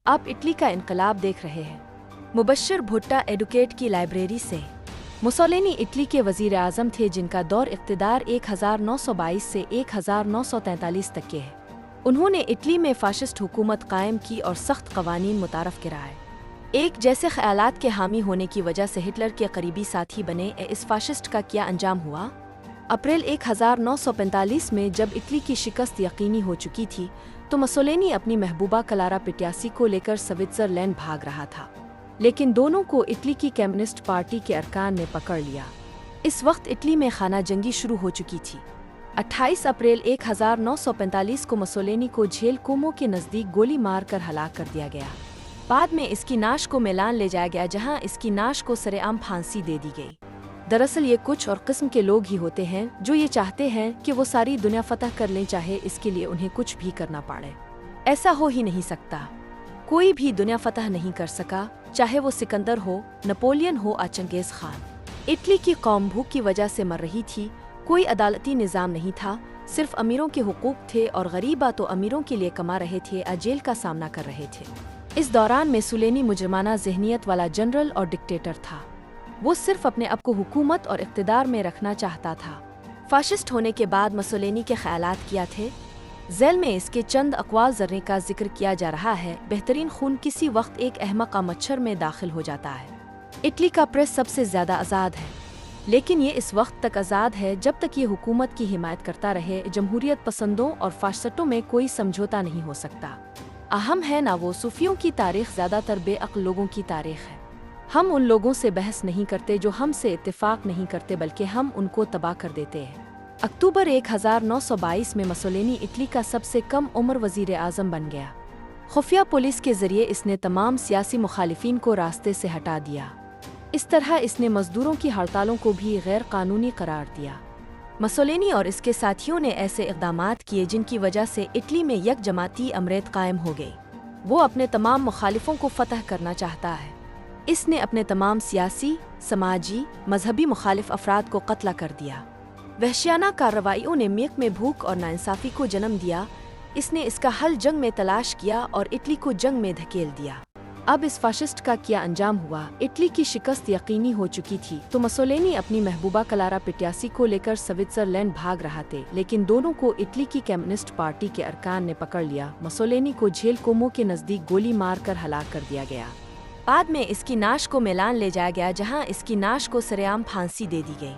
आप इटली का इनकलाब देख रहे हैं। मुबश्शिर भुट्टा एडुकेट की लाइब्रेरी से। मुसोलिनी इटली के वज़ीर आज़म थे जिनका दौर इक़्तिदार 1922 से 1943 तक के है। उन्होंने इटली में फ़ाशिस्ट हुकूमत कायम की और सख्त क़वानीन मुतारफ़ कराए। एक जैसे ख़यालात के हामी होने की वजह से हिटलर के करीबी साथी बने। इस फ़ाशिस्ट का क्या अंजाम हुआ? अप्रैल 1945 में जब इटली की शिकस्त यकीनी हो चुकी थी तो मुसोलिनी अपनी महबूबा क्लारा पिट्यासी को लेकर स्विट्ज़रलैंड भाग रहा था, लेकिन दोनों को इटली की कम्युनिस्ट पार्टी के अरकान ने पकड़ लिया। इस वक्त इटली में खाना जंगी शुरू हो चुकी थी। 28 अप्रैल 1945 को मुसोलिनी को झेल कोमो के नज़दीक गोली मारकर हलाक कर दिया गया। बाद में इसकी नाश को मिलान ले जाया गया, जहां इसकी नाश को सरेआम फांसी दे दी गई। दरअसल ये कुछ और किस्म के लोग ही होते हैं जो ये चाहते हैं कि वो सारी दुनिया फतह कर लें, चाहे इसके लिए उन्हें कुछ भी करना पड़े। ऐसा हो ही नहीं सकता। कोई भी दुनिया फतह नहीं कर सका, चाहे वो सिकंदर हो, नेपोलियन हो या चंगेज़ खान। इटली की कौम भूख की वजह से मर रही थी। कोई अदालती निज़ाम नहीं था, सिर्फ अमीरों के हुकूक थे और गरीबा तो अमीरों के लिए कमा रहे थे या जेल का सामना कर रहे थे। इस दौरान मुसोलिनी मुजरमाना ज़हनियत वाला जनरल और डिक्टेटर था। वो सिर्फ अपने आप को हुकूमत और इक़्तिदार में रखना चाहता था। फ़ाशिस्ट होने के बाद मुसोलिनी के ख़यालात क्या थे? ज़ैल में इसके चंद अक़वाल ज़र्रे का जिक्र किया जा रहा है। बेहतरीन खून किसी वक्त एक अहमक़ मच्छर में दाखिल हो जाता है। इटली का प्रेस सबसे ज़्यादा आज़ाद है, लेकिन ये इस वक्त तक आज़ाद है जब तक ये हुकूमत की हिमायत करता रहे। जमहूरियत पसंदों और फ़ाशिस्टों में कोई समझौता नहीं हो सकता। अहम है ना वो सूफियों की तारीख़ ज़्यादातर बेअक़ल लोगों की तारीख़ है। हम उन लोगों से बहस नहीं करते जो हमसे इत्तेफाक नहीं करते, बल्कि हम उनको तबाह कर देते हैं। अक्टूबर 1922 में मुसोलिनी इटली का सबसे कम उम्र वज़ीर आज़म बन गया। खुफिया पुलिस के ज़रिए इसने तमाम सियासी मुखालिफिन को रास्ते से हटा दिया। इस तरह इसने मज़दूरों की हड़तालों को भी गैर कानूनी करार दिया। मुसोलिनी और इसके साथियों ने ऐसे इक़दामात किए जिनकी वजह से इटली में यकजमाती अमरीत कायम हो गई। वो अपने तमाम मुखालिफों को फ़तह करना चाहता है। इसने अपने तमाम सियासी, समाजी, मजहबी मुखालिफ अफराद को कत्ल कर दिया। वहशियाना कार्रवाइयों ने मुल्क में भूख और नाइंसाफ़ी को जन्म दिया। इसने इसका हल जंग में तलाश किया और इटली को जंग में धकेल दिया। अब इस फ़ाशिस्ट का क्या अंजाम हुआ? इटली की शिकस्त यकीनी हो चुकी थी तो मुसोलिनी अपनी महबूबा क्लारा पिट्यासी को लेकर स्विट्ज़रलैंड भाग रहा थे, लेकिन दोनों को इटली की कम्युनिस्ट पार्टी के अरकान ने पकड़ लिया। मुसोलिनी को झेल कोमो के नज़दीक गोली मारकर हलाक कर दिया गया। बाद में इसकी नाश को मिलान ले जाया गया, जहां इसकी नाश को सरेआम फांसी दे दी गई।